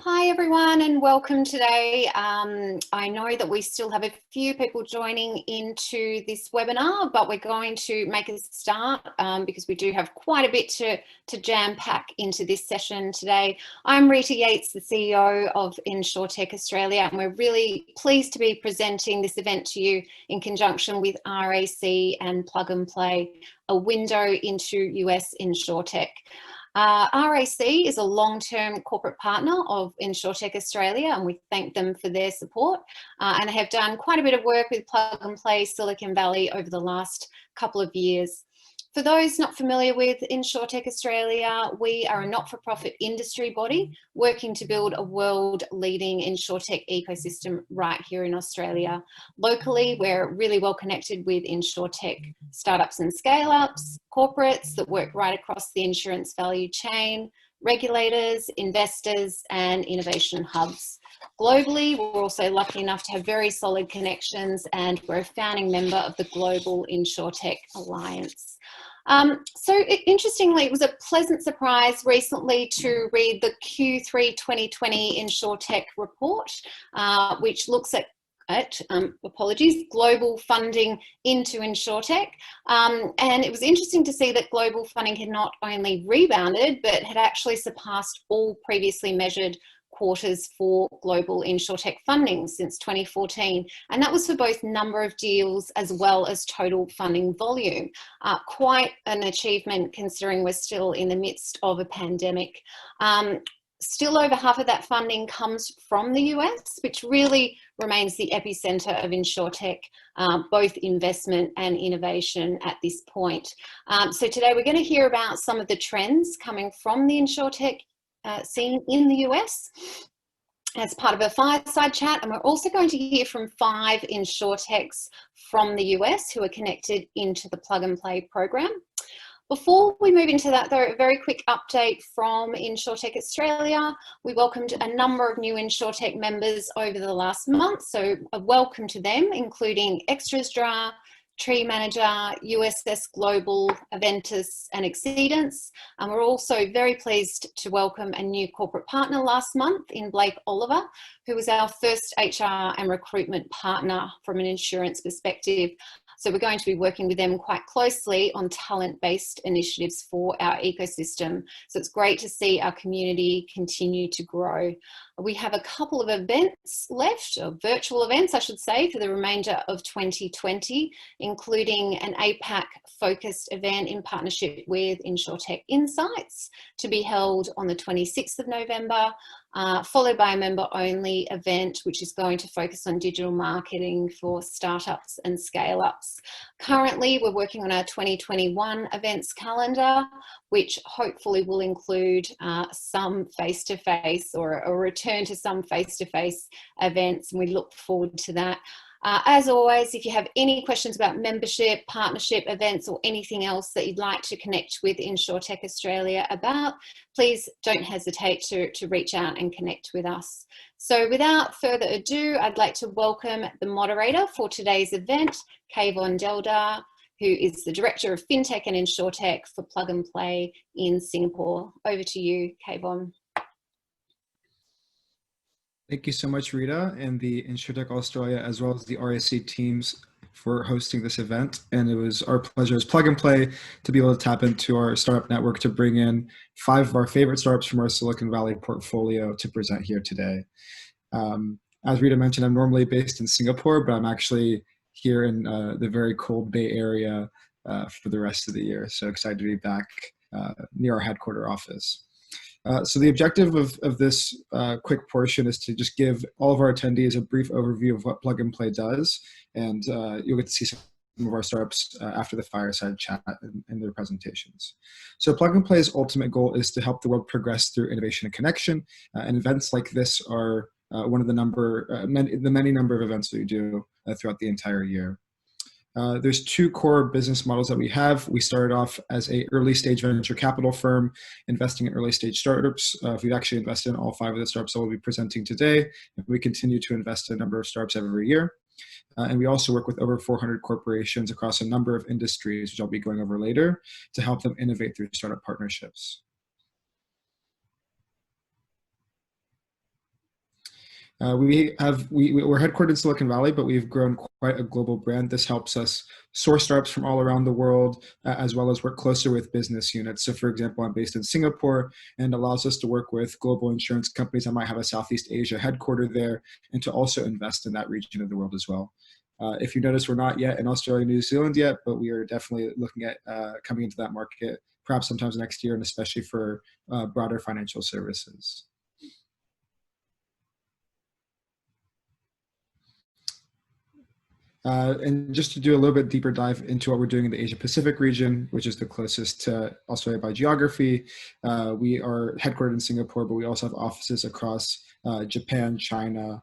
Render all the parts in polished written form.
Hi everyone and welcome today. I know that we still have a few people joining into this webinar, but we're going to make a start because we do have quite a bit to jam pack into this session today. I'm Rita Yates, the CEO of InsurTech Australia, and we're really pleased to be presenting this event to you in conjunction with RAC and Plug and Play, a window into US InsurTech. RAC is a long-term corporate partner of InsurTech Australia, and we thank them for their support. And they have done quite a bit of work with Plug and Play Silicon Valley over the last couple of years. For those not familiar with InsurTech Australia, we are a not-for-profit industry body working to build a world-leading InsurTech ecosystem right here in Australia. Locally, we're really well connected with InsurTech startups and scale-ups, corporates that work right across the insurance value chain, regulators, investors, and innovation hubs. Globally, we're also lucky enough to have very solid connections, and we're a founding member of the Global InsurTech Alliance. Interestingly, it was a pleasant surprise recently to read the Q3 2020 InsurTech report, which looks at global funding into InsurTech. And it was interesting to see that global funding had not only rebounded, but had actually surpassed all previously measured quarters for global InsurTech funding since 2014. And that was for both number of deals as well as total funding volume. Quite an achievement considering we're still in the midst of a pandemic. Still over half of that funding comes from the US, which really remains the epicenter of InsurTech, both investment and innovation at this point. So today we're going to hear about some of the trends coming from the InsurTech scene in the US as part of a fireside chat, and we're also going to hear from 5 InsurTechs from the US who are connected into the Plug and Play program. Before we move into that, though, a very quick update from InsurTech Australia. We welcomed a number of new InsurTech members over the last month, so a welcome to them, including Extrasdra, Tree Manager, USS Global, Aventus and Exceedance. And we're also very pleased to welcome a new corporate partner last month in Blake Oliver, who was our first HR and recruitment partner from an insurance perspective. So we're going to be working with them quite closely on talent-based initiatives for our ecosystem. So it's great to see our community continue to grow. We have a couple of events left, or virtual events, I should say, for the remainder of 2020, including an APAC-focused event in partnership with InsurTech Insights to be held on the 26th of November, followed by a member-only event, which is going to focus on digital marketing for startups and scale-ups. Currently, we're working on our 2021 events calendar, which hopefully will include some face-to-face or a return to some face-to-face events, and we look forward to that. As always, if you have any questions about membership, partnership, events, or anything else that you'd like to connect with InsurTech Australia about, please don't hesitate to reach out and connect with us. So without further ado, I'd like to welcome the moderator for today's event, Kayvon Deldar, who is the Director of FinTech and InsurTech for Plug and Play in Singapore. Over to you, Kayvon. Thank you so much, Rita, and the InsurTech Australia, as well as the RAC teams for hosting this event. And it was our pleasure as Plug and Play to be able to tap into our startup network to bring in 5 of our favorite startups from our Silicon Valley portfolio to present here today. As Rita mentioned, I'm normally based in Singapore, but I'm actually here in the very cold Bay Area for the rest of the year. So excited to be back near our headquarter office. So the objective of this quick portion is to just give all of our attendees a brief overview of what Plug and Play does, and you'll get to see some of our startups after the fireside chat and their presentations. So Plug and Play's ultimate goal is to help the world progress through innovation and connection, and events like this are one of the many number of events that we do throughout the entire year. There's 2 core business models that we have. We started off as an early stage venture capital firm investing in early stage startups. We've actually invested in all 5 of the startups that we'll be presenting today. And we continue to invest in a number of startups every year. And we also work with over 400 corporations across a number of industries, which I'll be going over later, to help them innovate through startup partnerships. We're headquartered in Silicon Valley, but we've grown quite a global brand. This helps us source startups from all around the world, as well as work closer with business units. So for example, I'm based in Singapore, and allows us to work with global insurance companies that might have a Southeast Asia headquarter there, and to also invest in that region of the world as well. If you notice, we're not yet in Australia and New Zealand yet, but we are definitely looking at coming into that market, perhaps sometimes next year, and especially for broader financial services. And just to do a little bit deeper dive into what we're doing in the Asia Pacific region, which is the closest to Australia by geography, we are headquartered in Singapore, but we also have offices across Japan, China,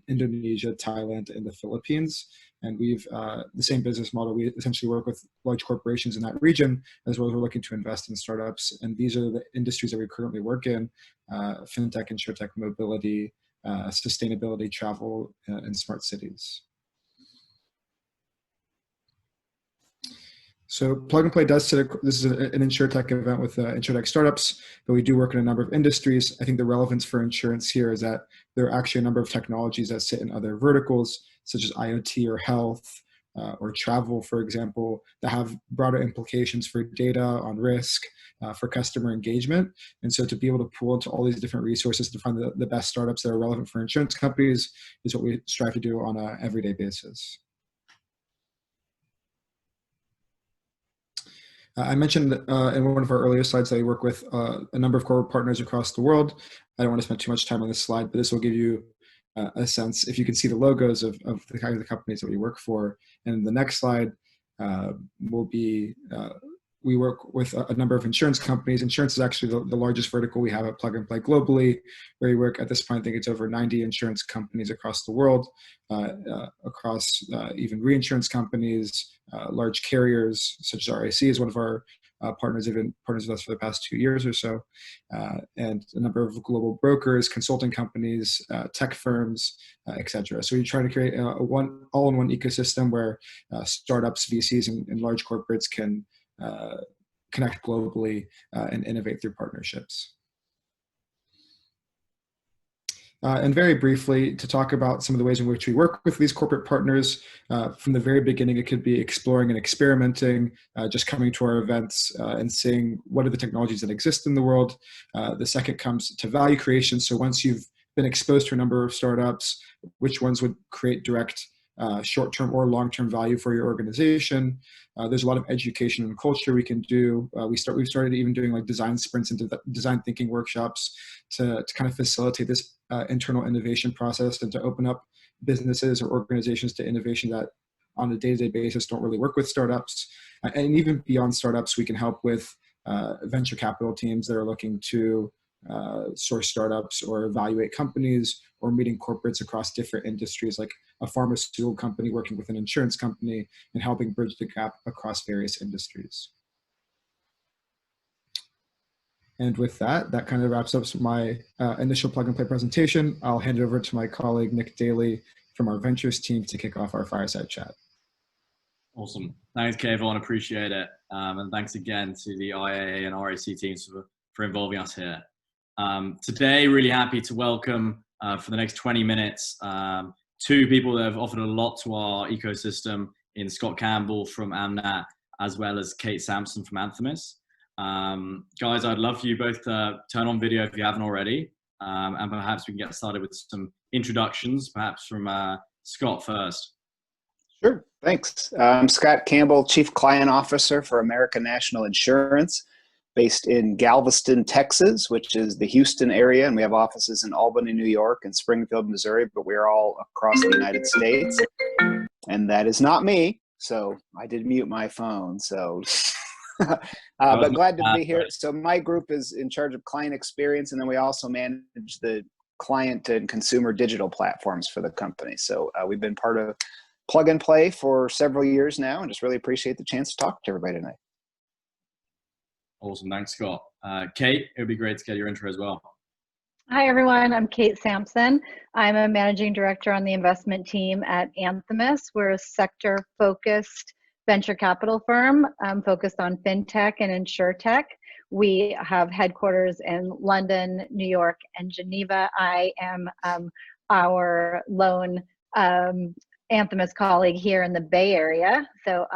Indonesia, Thailand, and the Philippines. And we've the same business model. We essentially work with large corporations in that region, as well as we're looking to invest in startups. And these are the industries that we currently work in: fintech, insurtech, mobility, sustainability, travel, and smart cities. So Plug and Play does this is an InsurTech event with InsurTech startups, but we do work in a number of industries. I think the relevance for insurance here is that there are actually a number of technologies that sit in other verticals, such as IoT or health or travel, for example, that have broader implications for data on risk, for customer engagement. And so to be able to pool into all these different resources to find the best startups that are relevant for insurance companies is what we strive to do on an everyday basis. I mentioned in one of our earlier slides that we work with a number of corporate partners across the world. I don't want to spend too much time on this slide, but this will give you a sense, if you can see the logos of the kind of the companies that we work for. And the next slide will be, we work with a number of insurance companies. Insurance is actually the largest vertical we have at Plug and Play globally, where we work at this point. I think it's over 90 insurance companies across the world, across even reinsurance companies, large carriers such as RAC is one of our partners, have been partners with us for the past 2 years or so, and a number of global brokers, consulting companies, tech firms, etc. So we try to create a all-in-one ecosystem where startups, VCs, and large corporates can connect globally and innovate through partnerships. And very briefly, to talk about some of the ways in which we work with these corporate partners, from the very beginning, it could be exploring and experimenting, just coming to our events and seeing what are the technologies that exist in the world. The second comes to value creation. So once you've been exposed to a number of startups, which ones would create direct short-term or long-term value for your organization. There's a lot of education and culture we can do. We've started even doing like design sprints and design thinking workshops to kind of facilitate this internal innovation process and to open up businesses or organizations to innovation that on a day-to-day basis don't really work with startups. And even beyond startups, we can help with venture capital teams that are looking to source startups or evaluate companies, or meeting corporates across different industries, like a pharmaceutical company working with an insurance company and helping bridge the gap across various industries. And with that, that kind of wraps up my initial Plug and Play presentation. I'll hand it over to my colleague, Nick Daley, from our ventures team to kick off our fireside chat. Awesome. Thanks, Campbell, and appreciate it. And thanks again to the IAA and RAC teams for involving us here. Today, really happy to welcome for the next 20 minutes, two people that have offered a lot to our ecosystem in Scott Campbell from Amnat, as well as Kate Sampson from Anthemis. Guys, I'd love for you both to turn on video if you haven't already, and perhaps we can get started with some introductions, perhaps from Scott first. Sure, thanks. I'm Scott Campbell, Chief Client Officer for American National Insurance, based in Galveston, Texas, which is the Houston area, and we have offices in Albany, New York, and Springfield, Missouri, but we are all across the United States. And that is not me, so I did mute my phone, so but glad to be here. So my group is in charge of client experience, and then we also manage the client and consumer digital platforms for the company. So we've been part of Plug and Play for several years now, and just really appreciate the chance to talk to everybody tonight. Awesome, thanks, Scott. Kate, it would be great to get your intro as well. Hi, everyone. I'm Kate Sampson. I'm a managing director on the investment team at Anthemis. We're a sector-focused venture capital firm focused on fintech and insurtech. We have headquarters in London, New York, and Geneva. I am our lone Anthemis colleague here in the Bay Area. So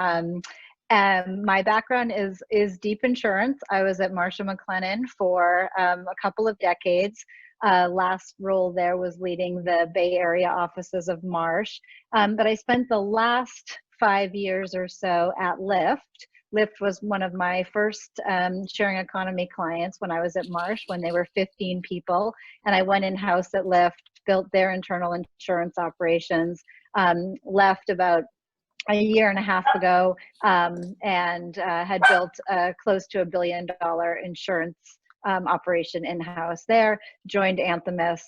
my background is deep insurance. I was at Marsh & McLennan for a couple of decades. Last role there was leading the Bay Area offices of Marsh. But I spent the last 5 years or so at Lyft. Lyft was one of my first sharing economy clients when I was at Marsh, when they were 15 people. And I went in-house at Lyft, built their internal insurance operations, left about a year and a half ago, and had built close to $1 billion insurance operation in-house there. Joined Anthemis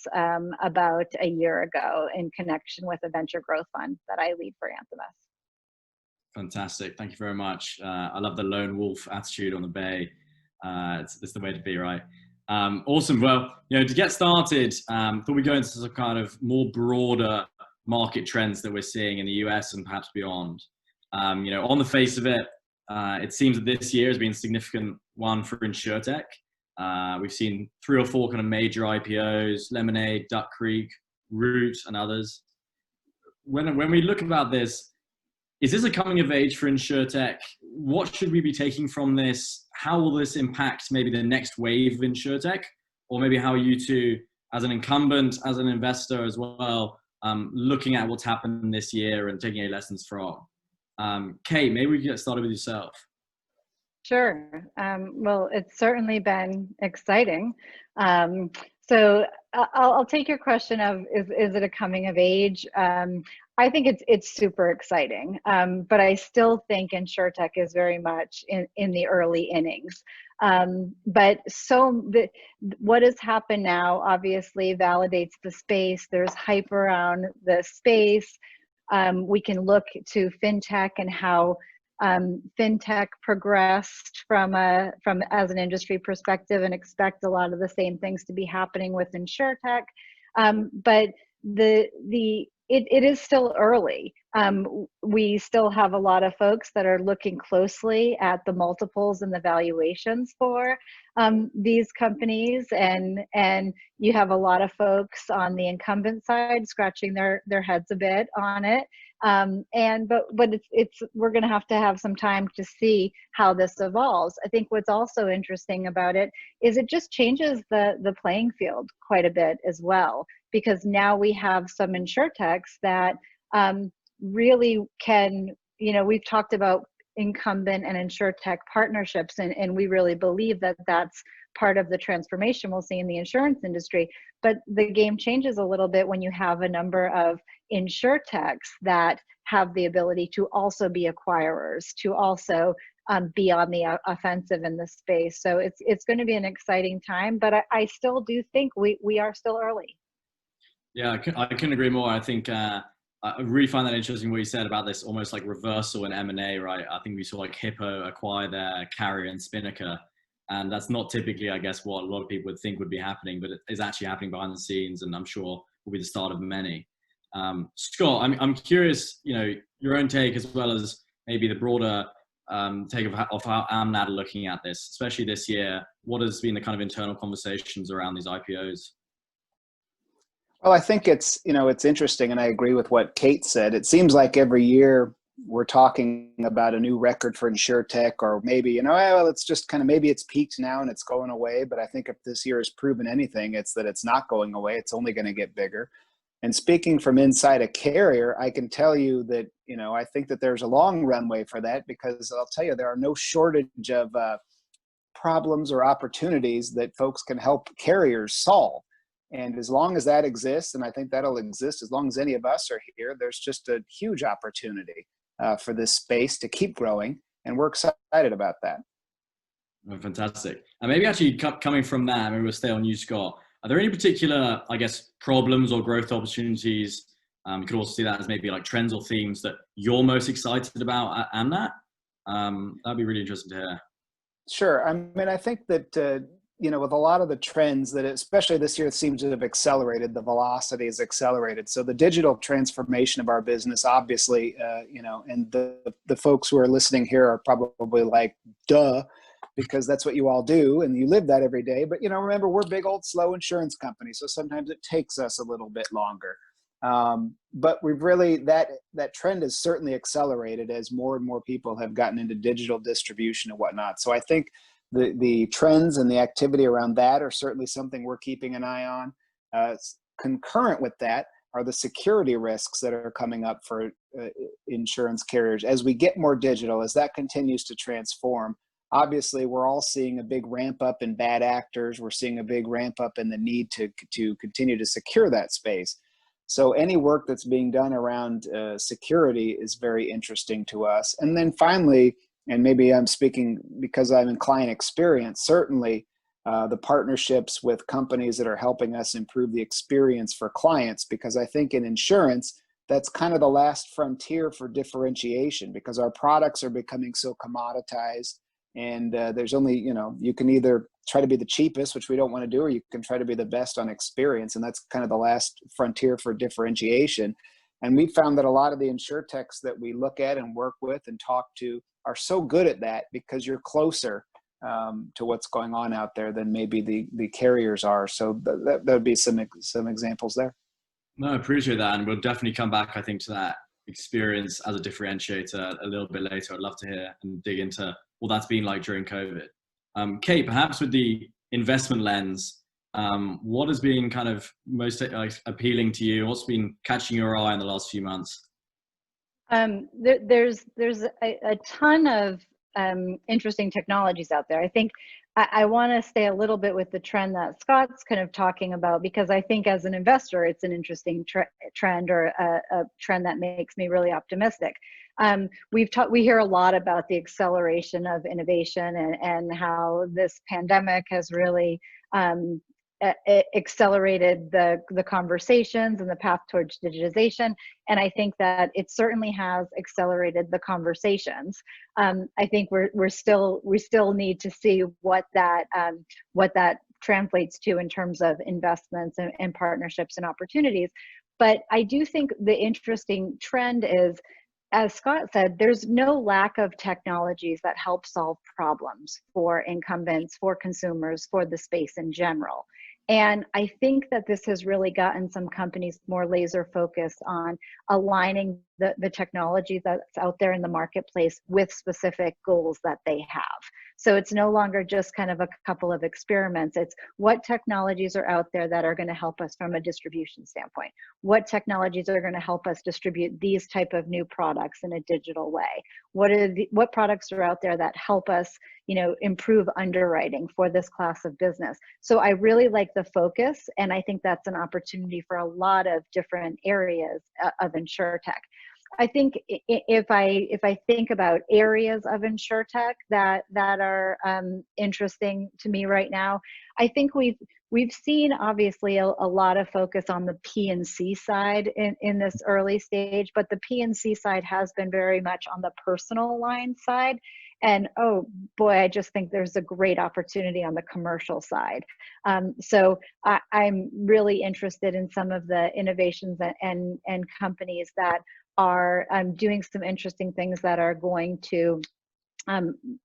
about a year ago in connection with a venture growth fund that I lead for Anthemis. Fantastic. Thank you very much. I love the lone wolf attitude on the Bay. It's the way to be, right? Awesome. Well, to get started, thought we'd go into some kind of more broader market trends that we're seeing in the US and perhaps beyond. On the face of it, it seems that this year has been a significant one for InsurTech. We've seen 3 or 4 kind of major IPOs: Lemonade, Duck Creek, Root, and others. When we look about this, is this a coming of age for InsurTech? What should we be taking from this? How will this impact maybe the next wave of InsurTech? Or maybe how are you two, as an incumbent, as an investor as well, looking at what's happened this year and taking any lessons from? Kate, maybe we can get started with yourself. Sure. Well, it's certainly been exciting. So I'll take your question of is it a coming of age? I think it's super exciting, but I still think InsurTech is very much in the early innings. But what has happened now obviously validates the space. There's hype around the space. We can look to fintech and how fintech progressed from as an industry perspective, and expect a lot of the same things to be happening with InsurTech. But it is still early. We still have a lot of folks that are looking closely at the multiples and the valuations for these companies, and you have a lot of folks on the incumbent side scratching their heads a bit on it. But we're going to have some time to see how this evolves. I think what's also interesting about it is it just changes the playing field quite a bit as well, because now we have some InsurTechs that really can, we've talked about incumbent and InsurTech partnerships, and we really believe that that's part of the transformation we'll see in the insurance industry. But the game changes a little bit when you have a number of InsurTechs that have the ability to also be acquirers, to also be on the offensive in this space. So it's going to be an exciting time, but I still do think we are still early. Yeah, I couldn't agree more. I think I really find that interesting what you said about this almost like reversal in M&A, right? I think we saw like Hippo acquire their carrier and Spinnaker. And that's not typically, I guess, what a lot of people would think would be happening, but it is actually happening behind the scenes, and I'm sure will be the start of many. Scott, I'm curious, your own take, as well as maybe the broader take of how AmNat are looking at this, especially this year. What has been the kind of internal conversations around these IPOs? Well, I think it's interesting, and I agree with what Kate said. It seems like every year we're talking about a new record for InsurTech, or maybe, well, it's just kind of, maybe it's peaked now and it's going away. But I think if this year has proven anything, it's that it's not going away. It's only going to get bigger. And speaking from inside a carrier, I can tell you that, I think that there's a long runway for that, because I'll tell you, there are no shortage of problems or opportunities that folks can help carriers solve. And as long as that exists, and I think that'll exist as long as any of us are here, there's just a huge opportunity for this space to keep growing, and we're excited about that. Oh, fantastic. And maybe actually coming from that, maybe we'll stay on you, Scott. Are there any particular, I guess, problems or growth opportunities? You could also see that as maybe like trends or themes that you're most excited about at AmNat. That'd be really interesting to hear. Sure. I mean, I think that, with a lot of the trends that, especially this year, seems to have accelerated, the velocity has accelerated. So the digital transformation of our business, obviously, and the folks who are listening here are probably like, duh. because that's what you all do and you live that every day. But, remember, we're big old slow insurance companies, so sometimes it takes us a little bit longer. But we've really, that trend has certainly accelerated as more and more people have gotten into digital distribution and whatnot. So I think the trends and the activity around that are certainly something we're keeping an eye on. Concurrent with that are the security risks that are coming up for insurance carriers as we get more digital, as that continues to transform. Obviously, we're all seeing a big ramp up in bad actors. We're seeing a big ramp up in the need to continue to secure that space. So any work that's being done around security is very interesting to us. And then finally, and maybe I'm speaking because I'm in client experience, certainly the partnerships with companies that are helping us improve the experience for clients, because I think in insurance, that's kind of the last frontier for differentiation, because our products are becoming so commoditized. And there's only, you can either try to be the cheapest, which we don't want to do, or you can try to be the best on experience. And that's kind of the last frontier for differentiation. And we found that a lot of the InsurTechs that we look at and work with and talk to are so good at that because you're closer to what's going on out there than maybe the carriers are. So that would be some examples there. No, I appreciate that. And we'll definitely come back, I think, to that experience as a differentiator a little bit later. I'd love to hear and dig into what that's been like during COVID. Kate, perhaps with the investment lens, what has been kind of most appealing to you? What's been catching your eye in the last few months? There's a ton of interesting technologies out there. I think I want to stay a little bit with the trend that Scott's kind of talking about, because I think as an investor, it's an interesting trend, or a trend that makes me really optimistic. We hear a lot about the acceleration of innovation and how this pandemic has really accelerated the conversations and the path towards digitization. And I think that it certainly has accelerated the conversations. I think we still need to see what that translates to in terms of investments and partnerships and opportunities. But I do think the interesting trend is, as Scott said, there's no lack of technologies that help solve problems for incumbents, for consumers, for the space in general. And I think that this has really gotten some companies more laser focused on aligning the technology that's out there in the marketplace with specific goals that they have. So it's no longer just kind of a couple of experiments. It's what technologies are out there that are going to help us from a distribution standpoint. What technologies are going to help us distribute these type of new products in a digital way? What products are out there that help us, improve underwriting for this class of business? So I really like the focus, and I think that's an opportunity for a lot of different areas of InsurTech. I think if I think about areas of InsurTech that are interesting to me right now, I think we've seen obviously a lot of focus on the P&C side in this early stage, but the P&C side has been very much on the personal line side. And oh boy, I just think there's a great opportunity on the commercial side. So I'm really interested in some of the innovations and companies that are doing some interesting things that are going to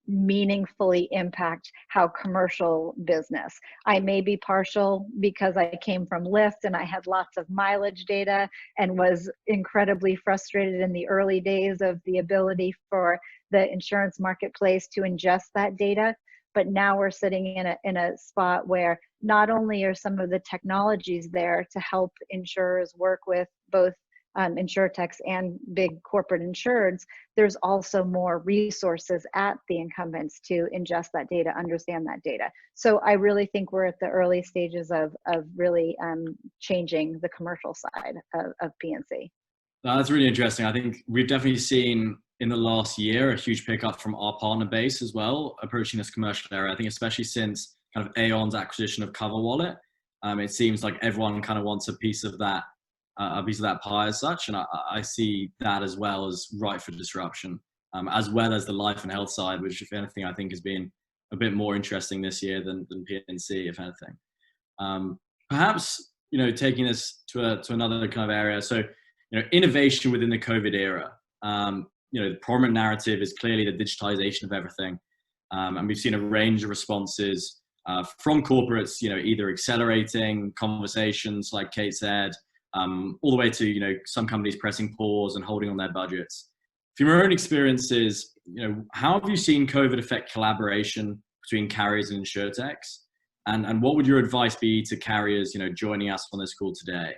meaningfully impact how commercial business. I may be partial because I came from Lyft and I had lots of mileage data and was incredibly frustrated in the early days of the ability for the insurance marketplace to ingest that data. But now we're sitting in a spot where not only are some of the technologies there to help insurers work with both InsurTechs and big corporate insureds, there's also more resources at the incumbents to ingest that data, understand that data. So I really think we're at the early stages of really changing the commercial side of P&C. That's really interesting. I think we've definitely seen in the last year a huge pickup from our partner base as well, approaching this commercial area. I think especially since kind of Aon's acquisition of CoverWallet, it seems like everyone kind of wants a piece of that pie as such, and I see that as well as ripe for disruption, as well as the life and health side, which, if anything, I think has been a bit more interesting this year than P&C, if anything. Perhaps taking this to another kind of area. So innovation within the COVID era. The prominent narrative is clearly the digitization of everything. And we've seen a range of responses from corporates, either accelerating conversations, like Kate said, all the way to, some companies pressing pause and holding on their budgets. From your own experiences, how have you seen COVID affect collaboration between carriers and InsurTechs? And what would your advice be to carriers, joining us on this call today?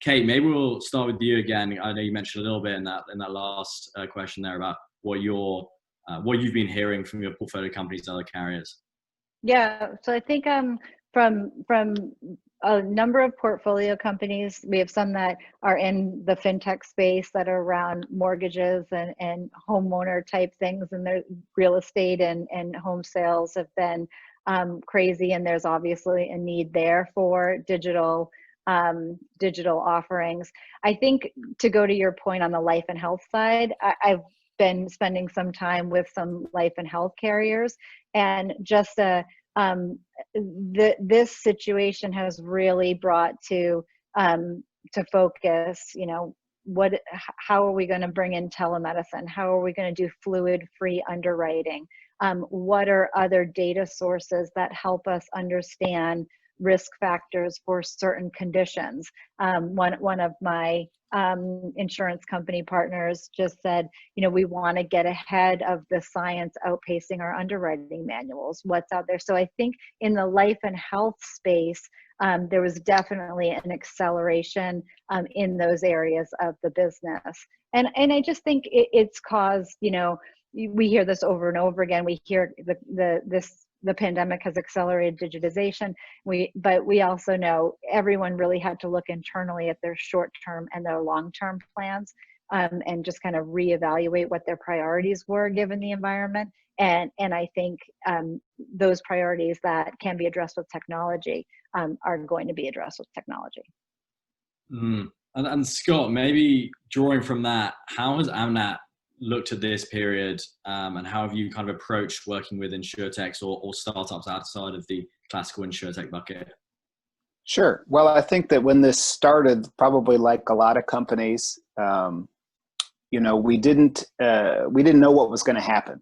Kate, maybe we'll start with you again. I know you mentioned a little bit in that last question there about what you've been hearing from your portfolio companies and other carriers. Yeah, so I think from a number of portfolio companies, we have some that are in the fintech space that are around mortgages and homeowner type things, and their real estate and home sales have been crazy, and there's obviously a need there for digital offerings. I think, to go to your point on the life and health side, I've been spending some time with some life and health carriers, and just this situation has really brought to focus, how are we going to bring in telemedicine? How are we going to do fluid-free underwriting? What are other data sources that help us understand risk factors for certain conditions? One of my insurance company partners just said, we want to get ahead of the science outpacing our underwriting manuals. What's out there? So I think in the life and health space, there was definitely an acceleration in those areas of the business. And I just think it's caused, we hear this over and over again. We hear the pandemic has accelerated digitization. But we also know everyone really had to look internally at their short-term and their long-term plans, and just kind of reevaluate what their priorities were given the environment. And I think those priorities that can be addressed with technology are going to be addressed with technology. And Scott, maybe drawing from that, how has AmNat looked at this period, and how have you kind of approached working with InsurTechs or startups outside of the classical InsurTech bucket? Sure. Well, I think that when this started, probably like a lot of companies, we didn't know what was going to happen.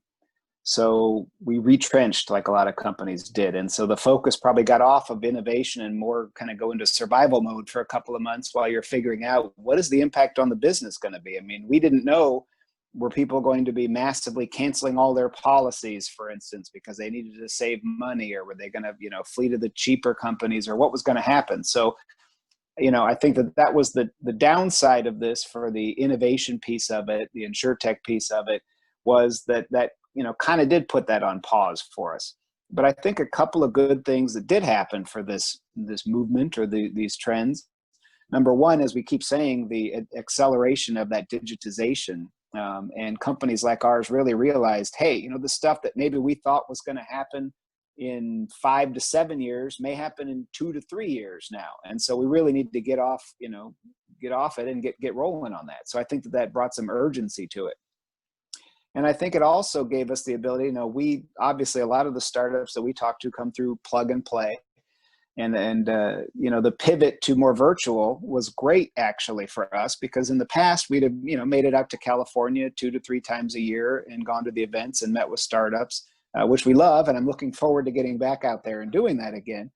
So we retrenched like a lot of companies did. And so the focus probably got off of innovation and more kind of go into survival mode for a couple of months while you're figuring out what is the impact on the business going to be. I mean, we didn't know, were people going to be massively canceling all their policies, for instance, because they needed to save money, or were they going to, flee to the cheaper companies, or what was going to happen? So, I think that was the downside of this for the innovation piece of it, the InsurTech piece of it, was that kind of did put that on pause for us. But I think a couple of good things that did happen for this movement or these trends. Number one, as we keep saying, the acceleration of that digitization. And companies like ours really realized, hey, the stuff that maybe we thought was going to happen in 5 to 7 years may happen in 2 to 3 years now. And so we really need to get off it and get rolling on that. So I think that brought some urgency to it. And I think it also gave us the ability, we obviously, a lot of the startups that we talk to come through plug and play. And the pivot to more virtual was great actually for us, because in the past we'd have, made it out to California 2 to 3 times a year and gone to the events and met with startups, which we love. And I'm looking forward to getting back out there and doing that again.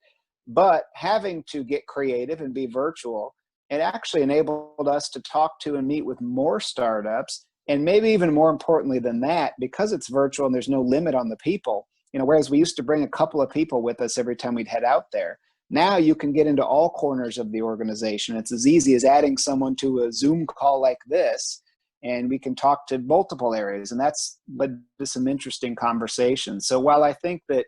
But having to get creative and be virtual, it actually enabled us to talk to and meet with more startups. And maybe even more importantly than that, because it's virtual and there's no limit on the people, whereas we used to bring a couple of people with us every time we'd head out there. Now you can get into all corners of the organization. It's as easy as adding someone to a Zoom call like this, and we can talk to multiple areas. And that's led to some interesting conversations. So while I think that,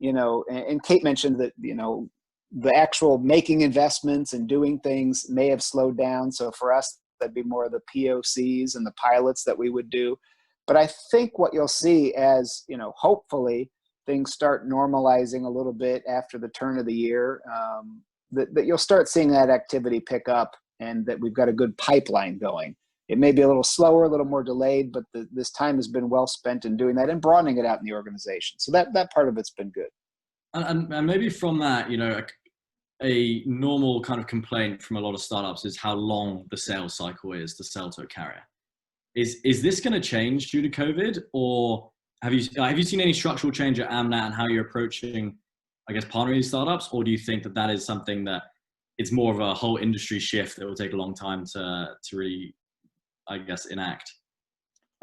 and Kate mentioned that, the actual making investments and doing things may have slowed down. So for us, that'd be more of the POCs and the pilots that we would do. But I think what you'll see as, hopefully, things start normalizing a little bit after the turn of the year, that you'll start seeing that activity pick up, and that we've got a good pipeline going. It may be a little slower, a little more delayed, but this time has been well spent in doing that and broadening it out in the organization. So that part of it's been good. And maybe from that, a normal kind of complaint from a lot of startups is how long the sales cycle is to sell to a carrier. Is this going to change due to COVID, or have you seen any structural change at AmNat and how you're approaching, I guess, partnering these startups, or do you think that that is something that it's more of a whole industry shift that will take a long time to really, I guess, enact?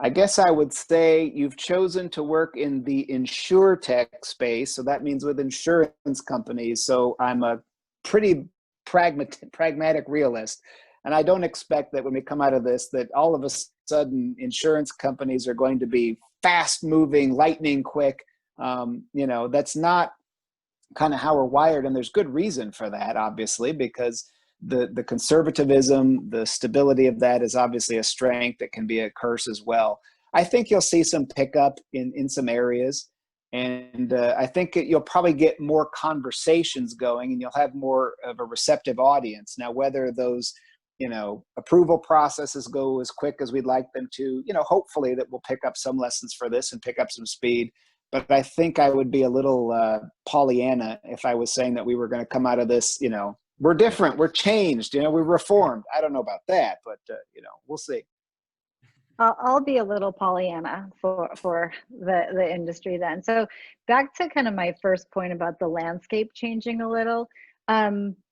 I guess I would say you've chosen to work in the InsurTech space, so that means with insurance companies. So I'm a pretty pragmatic realist, and I don't expect that when we come out of this that all of a sudden insurance companies are going to be fast moving, lightning quick. That's not kind of how we're wired, and there's good reason for that, obviously, because the conservatism, the stability of that is obviously a strength that can be a curse as well. I think you'll see some pickup in some areas, and I think you'll probably get more conversations going, and you'll have more of a receptive audience. Now, whether those approval processes go as quick as we'd like them to, hopefully that we'll pick up some lessons for this and pick up some speed. But I think I would be a little Pollyanna if I was saying that we were going to come out of this, we're different, we're changed, we're reformed. I don't know about that, but we'll see. I'll be a little Pollyanna for the industry then. So back to kind of my first point about the landscape changing a little.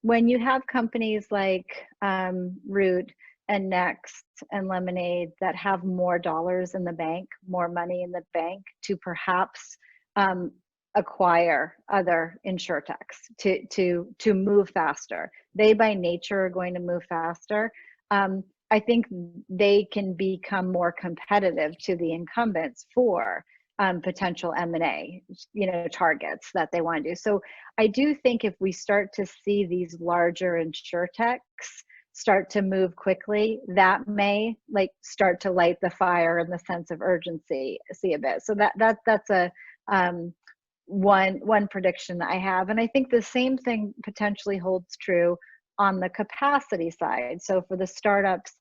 When you have companies like Root and Next and Lemonade that have more dollars in the bank, more money in the bank to perhaps acquire other InsurTechs to move faster. They by nature are going to move faster. I think they can become more competitive to the incumbents for potential M&A, targets that they want to do. So I do think if we start to see these larger InsurTechs start to move quickly, that may start to light the fire in the sense of urgency, see a bit. So that's a one prediction I have. And I think the same thing potentially holds true on the capacity side. So for the startups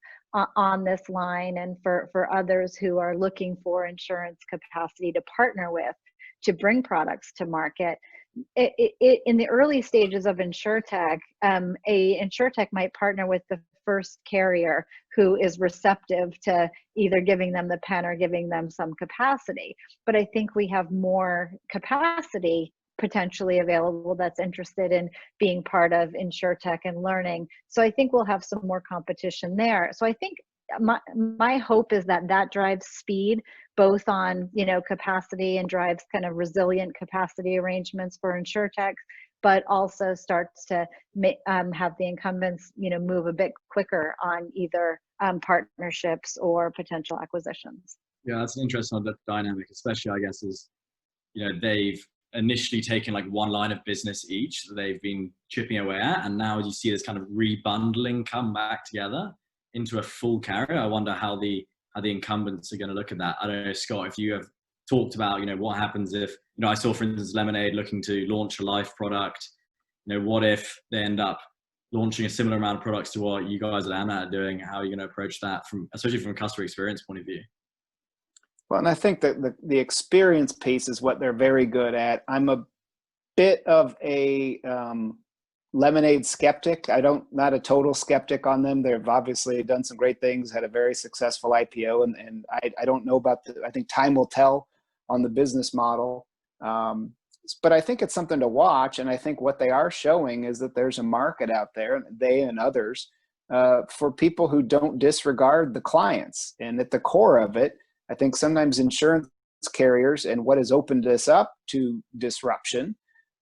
on this line and for others who are looking for insurance capacity to partner with to bring products to market, in the early stages of InsurTech, a InsurTech might partner with the first carrier who is receptive to either giving them the pen or giving them some capacity. But I think we have more capacity potentially available that's interested in being part of InsurTech and learning. So I think we'll have some more competition there. So I think my hope is that drives speed, both on capacity and drives kind of resilient capacity arrangements for InsurTech, but also starts to have the incumbents move a bit quicker on either partnerships or potential acquisitions. Yeah, that's an interesting dynamic, especially I guess is they've initially taken like one line of business each that they've been chipping away at, and now you see this kind of rebundling come back together into a full carrier. I wonder how the incumbents are going to look at that. I don't know, Scott, if you have talked about what happens if I saw, for instance, Lemonade looking to launch a life product. What if they end up launching a similar amount of products to what you guys at AmNat are doing? How are you going to approach that, especially from a customer experience point of view? Well, and I think that the experience piece is what they're very good at. I'm a bit of a Lemonade skeptic. Not a total skeptic on them. They've obviously done some great things, had a very successful IPO, and I don't know about I think time will tell on the business model. But I think it's something to watch, and I think what they are showing is that there's a market out there, they and others, for people who don't disregard the clients. And at the core of it, I think sometimes insurance carriers, and what has opened us up to disruption,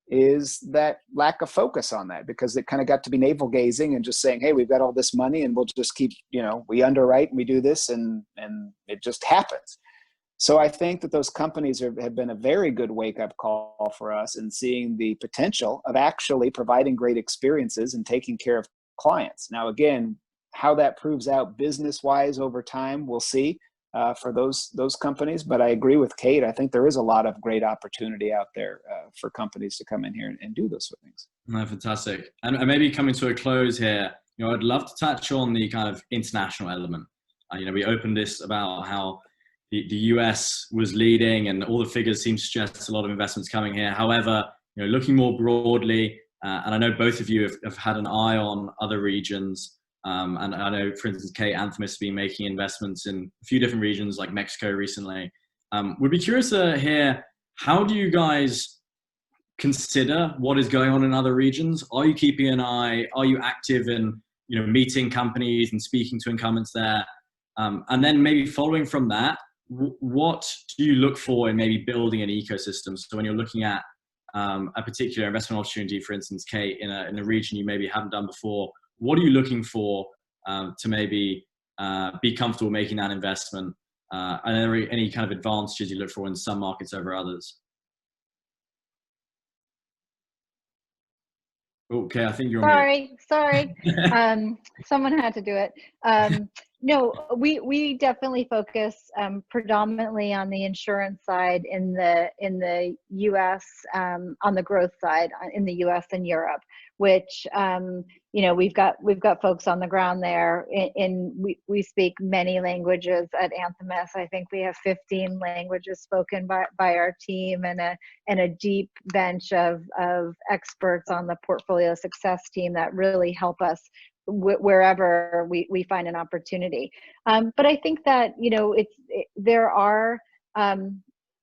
is that lack of focus on that, because it kind of got to be navel gazing and just saying, hey, we've got all this money and we'll just keep, we underwrite and we do this and it just happens. So I think that those companies have been a very good wake-up call for us in seeing the potential of actually providing great experiences and taking care of clients. Now, again, how that proves out business-wise over time, we'll see. For those companies, but I agree with Kate. I think there is a lot of great opportunity out there for companies to come in here and do those sort of things. No, fantastic. And maybe coming to a close here, I'd love to touch on the kind of international element. We opened this about how the US was leading, and all the figures seem to suggest a lot of investments coming here. However, looking more broadly, and I know both of you have had an eye on other regions. And I know, for instance, Kate, Anthemis has been making investments in a few different regions like Mexico recently. We'd be curious to hear, how do you guys consider what is going on in other regions? Are you keeping an eye? Are you active in, meeting companies and speaking to incumbents there? And then maybe following from that, what do you look for in maybe building an ecosystem? So when you're looking at a particular investment opportunity, for instance, Kate, in a region you maybe haven't done before, what are you looking for to maybe be comfortable making that investment? And are there any kind of advantages you look for in some markets over others? Okay, I think you're sorry. Someone had to do it. No, we definitely focus predominantly on the insurance side in the U.S. On the growth side in the U.S. and Europe, which we've got folks on the ground there. We speak many languages at Anthemis. I think we have 15 languages spoken by our team, and a deep bench of experts on the portfolio success team that really help us wherever we find an opportunity. But I think that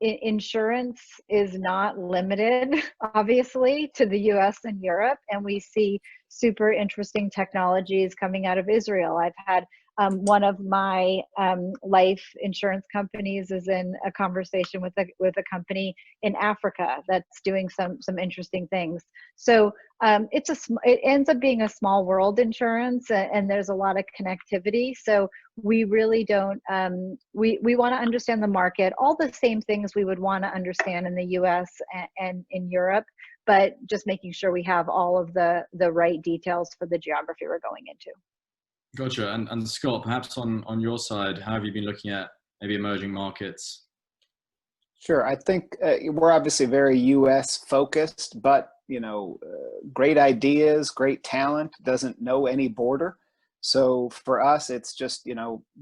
insurance is not limited, obviously, to the US and Europe, and we see super interesting technologies coming out of Israel. I've had one of my life insurance companies is in a conversation with a company in Africa that's doing some interesting things. So it ends up being a small world, insurance, and there's a lot of connectivity. So we really don't we want to understand the market, all the same things we would want to understand in the US and in Europe, but just making sure we have all of the right details for the geography we're going into. Gotcha. And Scott, perhaps on your side, how have you been looking at maybe emerging markets? Sure. I think we're obviously very U.S. focused, but great ideas, great talent doesn't know any border. So for us, it's just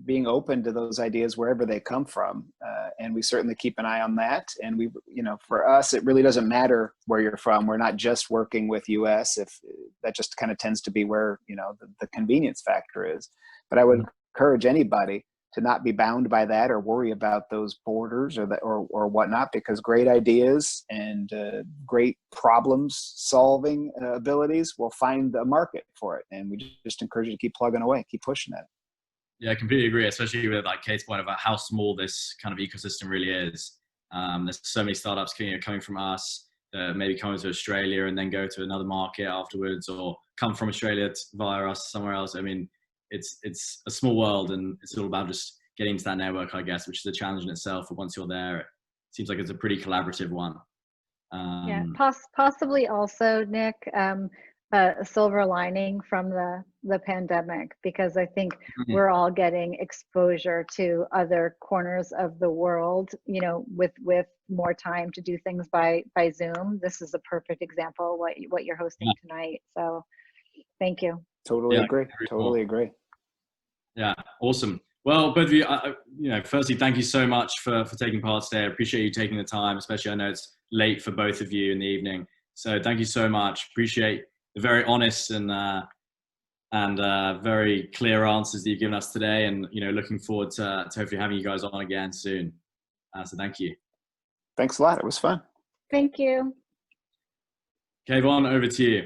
being open to those ideas wherever they come from, and we certainly keep an eye on that. And we, for us, it really doesn't matter where you're from. We're not just working with U.S. If that just kind of tends to be where the convenience factor is. But I would encourage anybody to not be bound by that or worry about those borders or whatnot, because great ideas and great problems solving abilities will find a market for it. And we just encourage you to keep plugging away, keep pushing at it. Yeah, I completely agree, especially with like Kate's point about how small this kind of ecosystem really is. There's so many startups coming from us, maybe coming to Australia and then go to another market afterwards, or come from Australia via us somewhere else. I mean, it's a small world, and it's all about just getting into that network, I guess, which is a challenge in itself. But once you're there, it seems like it's a pretty collaborative one. Yeah, possibly also, Nick, a silver lining from the pandemic, because I think we're all getting exposure to other corners of the world, with more time to do things by Zoom. This is a perfect example of what you're hosting tonight. So thank you. Totally agree. Totally agree. Yeah, awesome. Well, both of you, firstly, thank you so much for taking part today. I appreciate you taking the time, especially I know it's late for both of you in the evening. So thank you so much. Appreciate the very honest and very clear answers that you've given us today, and looking forward to hopefully having you guys on again soon. So thank you. Thanks a lot. It was fun. Thank you. Kayvon, over to you.